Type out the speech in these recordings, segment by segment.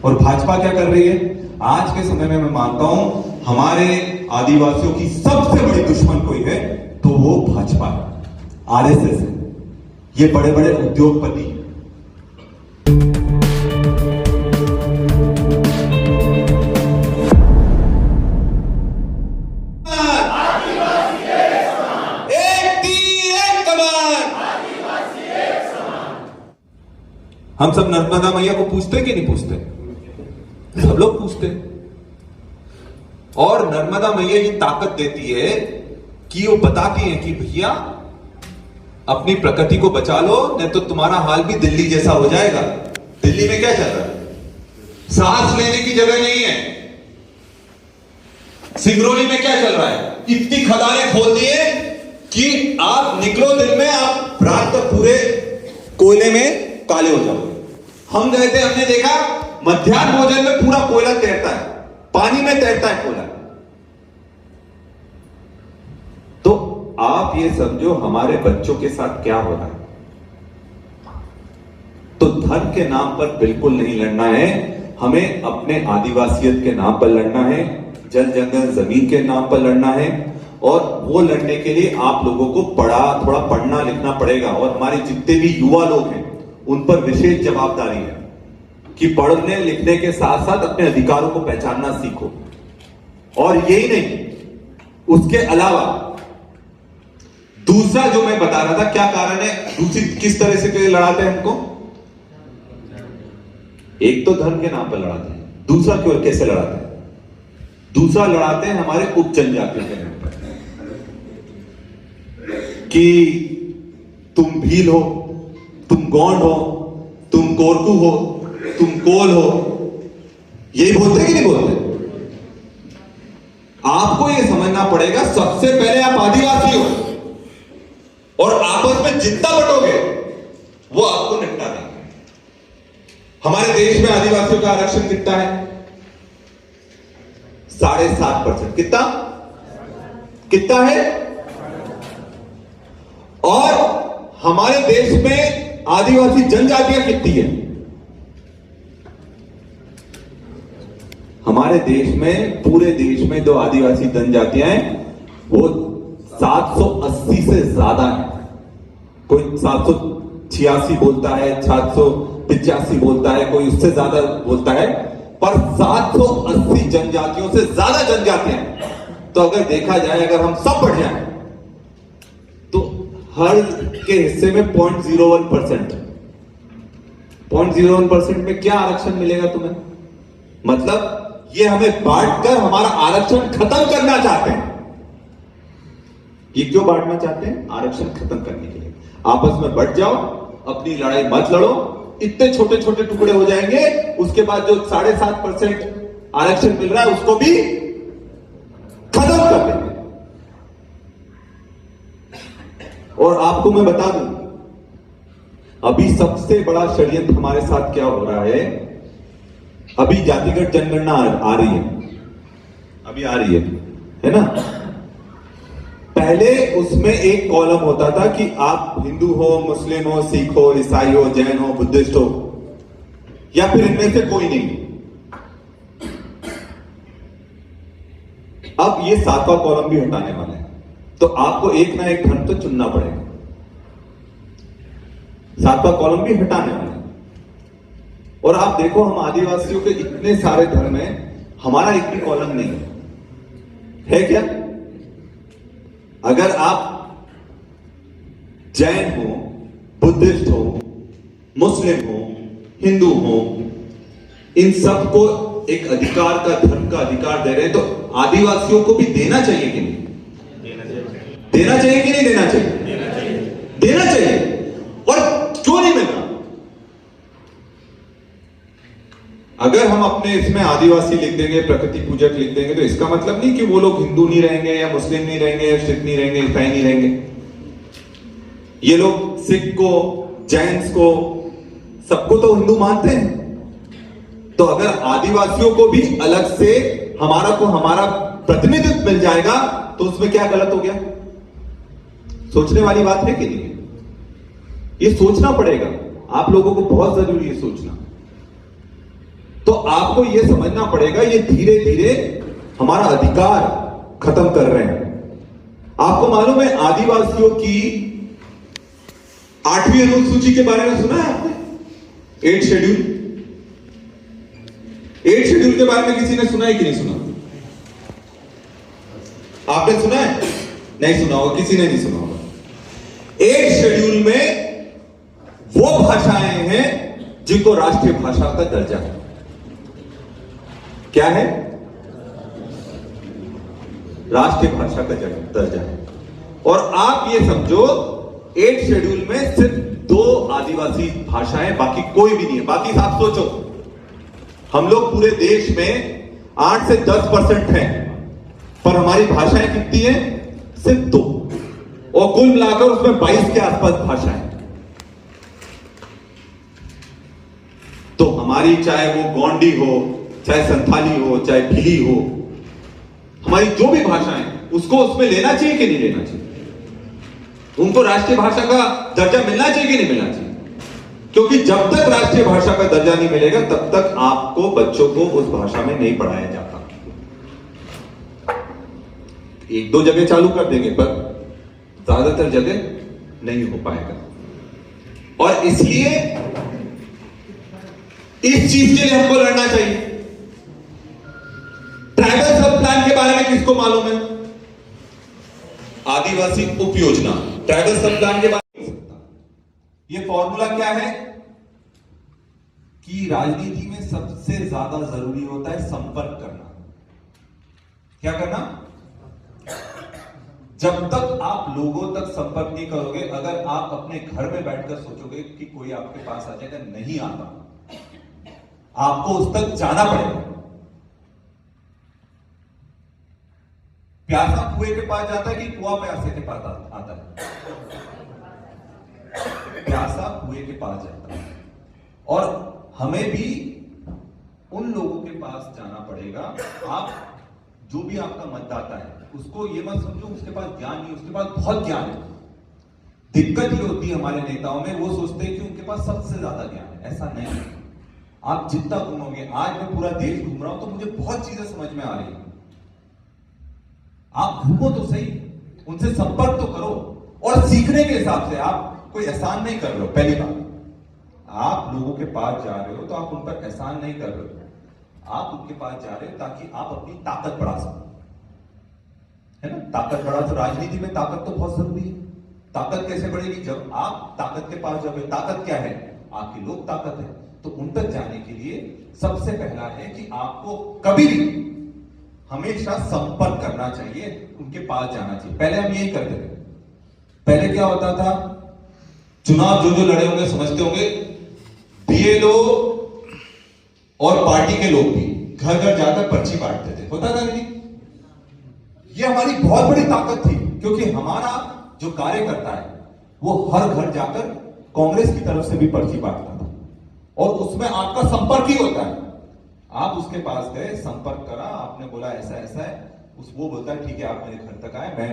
और भाजपा क्या कर रही है? आज के समय में मैं मानता हूं हमारे आदिवासियों की सबसे बड़ी दुश्मन कोई है तो वो भाजपा है, आरएसएस है, ये बड़े बड़े उद्योगपति। हम सब नर्मदा मैया को पूछते कि नहीं पूछते? सब लोग पूछते। और नर्मदा मैया ये ताकत देती है कि वो बताती है कि भैया अपनी प्रकृति को बचा लो, नहीं तो तुम्हारा हाल भी दिल्ली जैसा हो जाएगा। दिल्ली में क्या चल रहा है? सांस लेने की जगह नहीं है। सिंगरौली में क्या चल रहा है? इतनी खदानें खोल दी है कि आप निकलो दिन में, आप रात तक पूरे कोयले में काले हो जाओगे। हम गए थे, हमने देखा मध्याह्न भोजन में पूरा कोयला तैरता है, पानी में तैरता है कोयला। तो आप ये समझो हमारे बच्चों के साथ क्या हो रहा है। तो धर्म के नाम पर बिल्कुल नहीं लड़ना है, हमें अपने आदिवासियत के नाम पर लड़ना है, जल जंगल जमीन के नाम पर लड़ना है। और वो लड़ने के लिए आप लोगों को थोड़ा पढ़ना लिखना पड़ेगा। और हमारे जितने भी युवा लोग हैं उन पर विशेष जवाबदारी है कि पढ़ने लिखने के साथ साथ अपने अधिकारों को पहचानना सीखो। और यही नहीं, उसके अलावा दूसरा जो मैं बता रहा था, क्या कारण है दूसरी किस तरह से लड़ाते हैं हमको? एक तो धर्म के नाम पर लड़ाते हैं, दूसरा क्यों कैसे लड़ाते हैं? दूसरा लड़ाते हैं हमारे उप जनजातियों के नाम पर कि तुम भील हो, तुम गौंड हो, तुम कोरकू हो, तुम कोल हो। यही बोलते कि नहीं बोलते? आपको यह समझना पड़ेगा सबसे पहले आप आदिवासी हो, और आपस में जितना बटोगे वो आपको निपटा देंगे। हमारे देश में आदिवासियों का आरक्षण कितना है? 7.5%। कितना है? और हमारे देश में आदिवासी जनजातियां कितनी है? हमारे देश में, पूरे देश में जो आदिवासी जनजातियां हैं वो 780 से ज्यादा है। कोई 786 बोलता है, 785 बोलता है, कोई उससे ज्यादा बोलता है, पर 780 जनजातियों से ज्यादा जनजातियां हैं। तो अगर देखा जाए, अगर हम सब बढ़ जाए तो हर के हिस्से में 0.01% में क्या आरक्षण मिलेगा तुम्हें? मतलब ये हमें बांटकर हमारा आरक्षण खत्म करना चाहते हैं। ये क्यों बांटना चाहते हैं? आरक्षण खत्म करने के लिए। आपस में बढ़ जाओ, अपनी लड़ाई मत लड़ो, इतने छोटे छोटे टुकड़े हो जाएंगे। उसके बाद जो 7.5% आरक्षण मिल रहा है उसको भी खत्म कर देंगे। और आपको मैं बता दूं, अभी सबसे बड़ा षड्यंत्र हमारे साथ क्या हो रहा है? अभी जातिगत जनगणना आ रही है, अभी आ रही है ना? पहले उसमें एक कॉलम होता था कि आप हिंदू हो, मुस्लिम हो, सिख हो, ईसाई हो, जैन हो, बुद्धिस्ट हो, या फिर इनमें से कोई नहीं। अब ये 7वां कॉलम भी हटाने वाले हैं, तो आपको एक ना एक धर्म तो चुनना पड़ेगा। 7वां कॉलम भी हटाने वाले हैं। और आप देखो, हम आदिवासियों के इतने सारे धर्म हैं, हमारा एक भी कॉलम नहीं है क्या? अगर आप जैन हो, बुद्धिस्ट हो, मुस्लिम हो, हिंदू हो, इन सबको एक अधिकार का, धर्म का अधिकार दे रहे हैं, तो आदिवासियों को भी देना चाहिए कि नहीं? देना चाहिए कि नहीं देना चाहिए? देना चाहिए। और क्यों नहीं मिल रहा? अगर हम अपने इसमें आदिवासी लिख देंगे, प्रकृति पूजक लिख देंगे, तो इसका मतलब नहीं कि वो लोग हिंदू नहीं रहेंगे, या मुस्लिम नहीं रहेंगे, या सिख नहीं रहेंगे, ईसाई नहीं रहेंगे। ये लोग सिख को, जैन को, सबको तो हिंदू मानते हैं। तो अगर आदिवासियों को भी अलग से हमारा प्रतिनिधित्व मिल जाएगा, तो उसमें क्या गलत हो गया? सोचने वाली बात है कि नहीं? ये सोचना पड़ेगा, आप लोगों को बहुत जरूरी है सोचना। तो आपको यह समझना पड़ेगा, ये धीरे धीरे हमारा अधिकार खत्म कर रहे हैं। आपको मालूम है आदिवासियों की 8वीं अनुसूची के बारे में सुना है आपने? 8 शेड्यूल, 8 शेड्यूल के बारे में किसी ने सुना है कि नहीं सुना? आपने सुना है? नहीं सुना होगा, किसी ने नहीं सुना होगा। 8 शेड्यूल में वो भाषाएं हैं जिनको राष्ट्रीय भाषा का दर्जा है। क्या है? राष्ट्रीय भाषा का दर्जा है। और आप ये समझो 8 शेड्यूल में सिर्फ 2 आदिवासी भाषाएं, बाकी कोई भी नहीं है। बाकी आप सोचो, हम लोग पूरे देश में 8 से 10% हैं, पर हमारी भाषाएं कितनी हैं? सिर्फ 2, और कुल मिलाकर उसमें 22 के आसपास भाषाएं। तो हमारी चाहे वो गोंडी हो, चाहे संथाली हो, चाहे भिली हो, हमारी जो भी भाषाएं, उसको उसमें लेना चाहिए कि नहीं लेना चाहिए? उनको राष्ट्रीय भाषा का दर्जा मिलना चाहिए कि नहीं मिलना चाहिए? क्योंकि जब तक राष्ट्रीय भाषा का दर्जा नहीं मिलेगा तब तक आपको बच्चों को उस भाषा में नहीं पढ़ाया जाता। 1-2 जगह चालू कर देंगे, पर ज्यादातर जगह नहीं हो पाएगा। और इसलिए इस चीज के लिए हमको लड़ना चाहिए। ट्राइबल सब प्लान के बारे में किसको मालूम है? आदिवासी उप योजना, ट्राइबल सब प्लान के बारे में ये फॉर्मूला क्या है कि राजनीति में सबसे ज्यादा जरूरी होता है संपर्क करना। क्या करना? जब तक आप लोगों तक संपर्क नहीं करोगे, अगर आप अपने घर में बैठकर सोचोगे कि कोई आपके पास आ जाएगा, नहीं आता, आपको उस तक जाना पड़ेगा। प्यासा कुएं के पास जाता है कि कुआं प्यासे के पास आता है? प्यासा कुएं के पास जाता है। और हमें भी उन लोगों के पास जाना पड़ेगा। आप जो भी आपका मतदाता है, उसको ये मत समझो उसके पास ज्ञान नहीं, उसके पास बहुत ज्ञान है। दिक्कत ये होती है हमारे नेताओं में, वो सोचते हैं कि उनके पास सबसे ज्यादा ज्ञान है। ऐसा नहीं है। आप जितना घूमोगे, आज मैं पूरा देश घूम रहा हूं तो मुझे बहुत चीजें समझ में आ रही है। आप घूमो तो सही, उनसे संपर्क तो करो, और सीखने के हिसाब से। आप कोई एहसान नहीं कर रहे हो। पहली बात, आप लोगों के पास जा रहे हो तो आप उन पर एहसान नहीं कर रहे हो, आप उनके पास जा रहे हो ताकि आप अपनी ताकत बढ़ा सको, है ना? ताकत बढ़ा, तो राजनीति में ताकत तो बहुत जरूरी है। ताकत कैसे बढ़ेगी? जब आप ताकत के पास जाओगे। ताकत क्या है? आपकी लोक ताकत है। तो उन तक जाने के लिए सबसे पहला है कि आपको कभी भी हमेशा संपर्क करना चाहिए, उनके पास जाना चाहिए। पहले हम यही करते थे। पहले क्या होता था? चुनाव जो जो लड़े होंगे समझते होंगे, बीएलओ और पार्टी के लोग भी घर घर जाकर पर्ची बांटते थे। होता था नहीं? ये हमारी बहुत बड़ी ताकत थी, क्योंकि हमारा जो कार्यकर्ता है वो हर घर जाकर कांग्रेस की तरफ से भी पर्ची बांटता था, और उसमें आपका संपर्क ही होता है। आप उसके पास गए, संपर्क करा, आपने बोला ऐसा ऐसा है, वो बोलता है ठीक है, आप मेरे घर तक आए, मैं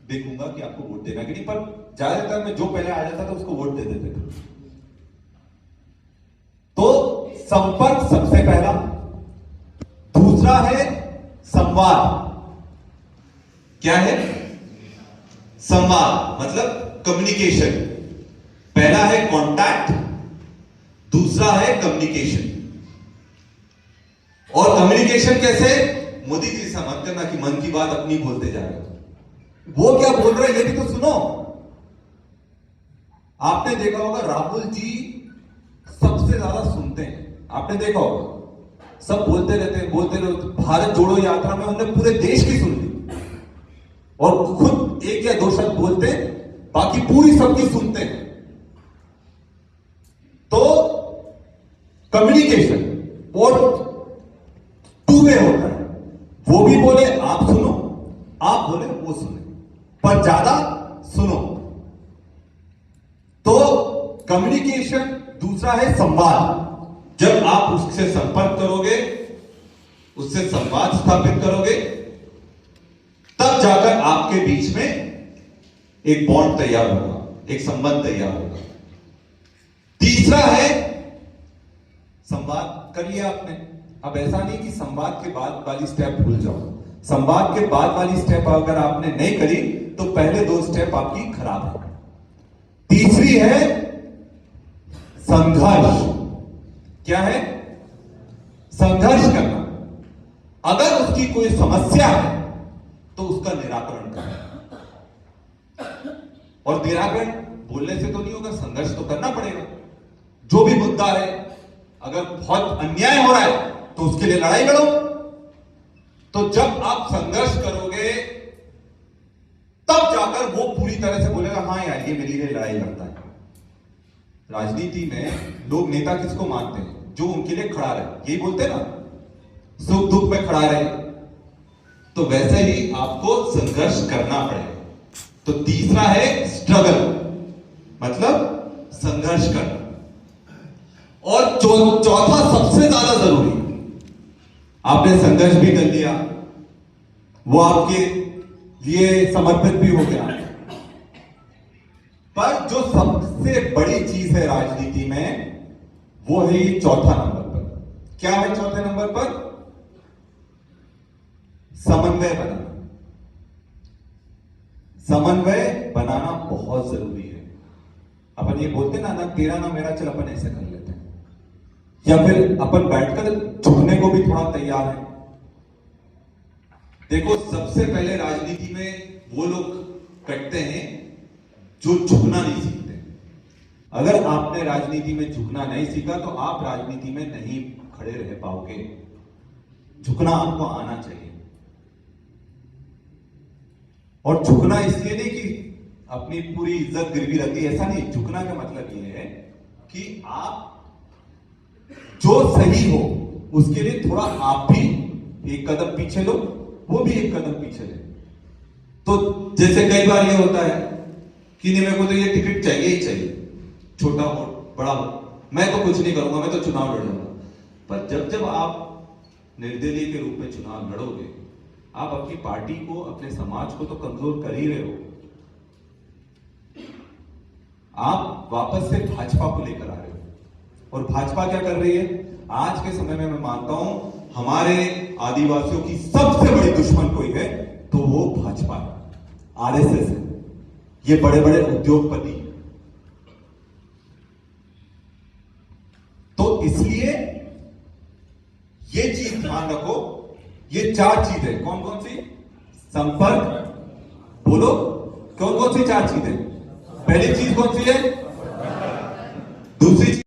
देखूंगा कि आपको वोट देना कि नहीं। पर ज्यादातर में जो पहले आ जाता था उसको वोट दे देते थे। तो संपर्क सबसे पहला। दूसरा है संवाद। क्या है? संवाद मतलब कम्युनिकेशन। पहला है कांटेक्ट, दूसरा है कम्युनिकेशन। और कम्युनिकेशन कैसे? मोदी जी से मत करना कि मन की बात अपनी बोलते जा रहे हो, वो क्या बोल रहे हैं ये भी तो सुनो। आपने देखा होगा राहुल जी सबसे ज्यादा सुनते हैं, आपने देखा होगा। सब बोलते रहते हैं, बोलते रहते। भारत जोड़ो यात्रा में उन्होंने पूरे देश की सुन ली, और खुद 1 या 2 शब्द बोलते हैं, बाकी पूरी सबकी सुनते हैं। तो कम्युनिकेशन और 2 वे होता है। वो भी बोले आप सुनो, आप बोले वो सुने, पर ज्यादा सुनो। तो कम्युनिकेशन। दूसरा है संवाद। जब आप उससे संपर्क करोगे, उससे संवाद स्थापित करोगे, तब जाकर आपके बीच में एक बॉन्ड तैयार होगा, एक संबंध तैयार होगा। तीसरा है संवाद कर लिया आपने। अब ऐसा नहीं कि संवाद के बाद वाली स्टेप भूल जाओ। संवाद के बाद वाली स्टेप अगर आपने नहीं करी तो पहले दो स्टेप आपकी खराब है। तीसरी है संघर्ष। क्या है? संघर्ष करना। अगर उसकी कोई समस्या है तो उसका निराकरण करना। और निराकरण बोलने से तो नहीं होगा, संघर्ष तो करना पड़ेगा। जो भी मुद्दा है, अगर बहुत अन्याय हो रहा है तो उसके लिए लड़ाई लड़ो। तो जब आप संघर्ष करोगे तब जाकर वो पूरी तरह से बोलेगा हाँ यार ये मेरे लिए लड़ाई लड़ता है। राजनीति में लोग नेता किसको मानते हैं? जो उनके लिए खड़ा रहे। यही बोलते हैं ना, सुख दुख में खड़ा रहे। तो वैसे ही आपको संघर्ष करना पड़ेगा। तो तीसरा है स्ट्रगल, मतलब संघर्ष करना। और चौथा सबसे ज्यादा जरूरी, आपने संघर्ष भी कर लिया, वो आपके लिए समर्पित भी हो गया, पर जो सबसे बड़ी चीज है राजनीति में वो है ये चौथा नंबर पर। क्या है चौथे नंबर पर? समन्वय बनाना। समन्वय बनाना बहुत जरूरी है। अपन ये बोलते ना तेरा ना मेरा, चल अपन ऐसे कर लेते हैं, या फिर अपन बैठकर झुकने को भी थोड़ा तैयार है। देखो, सबसे पहले राजनीति में वो लोग कटते हैं जो झुकना नहीं सीखते। अगर आपने राजनीति में झुकना नहीं सीखा तो आप राजनीति में नहीं खड़े रह पाओगे। झुकना आपको आना चाहिए। और झुकना इसलिए नहीं कि अपनी पूरी इज्जत गिरवी रखती, ऐसा नहीं। झुकना का मतलब यह है कि आप जो सही हो उसके लिए थोड़ा आप भी एक कदम पीछे लो, वो भी एक कदम पीछे ले। तो जैसे कई बार ये होता है कि नहीं, मेरे को तो ये टिकट चाहिए ही चाहिए, छोटा हो बड़ा हो, मैं तो कुछ नहीं करूंगा, मैं तो चुनाव लड़ूंगा। पर जब जब आप निर्दलीय के रूप में चुनाव लड़ोगे, आप अपनी पार्टी को, अपने समाज को तो कमजोर कर ही रहे हो। आप वापस से भाजपा को लेकर आ रहे हो। और भाजपा क्या कर रही है? आज के समय में मैं मानता हूं हमारे आदिवासियों की सबसे बड़ी दुश्मन कोई है तो वो भाजपा है, आरएसएस है, ये बड़े बड़े उद्योगपति। तो इसलिए ये चीज ध्यान रखो, ये चार चीजें कौन कौन सी? संपर्क, बोलो कौन कौन सी चार चीजें? पहली चीज कौन सी है?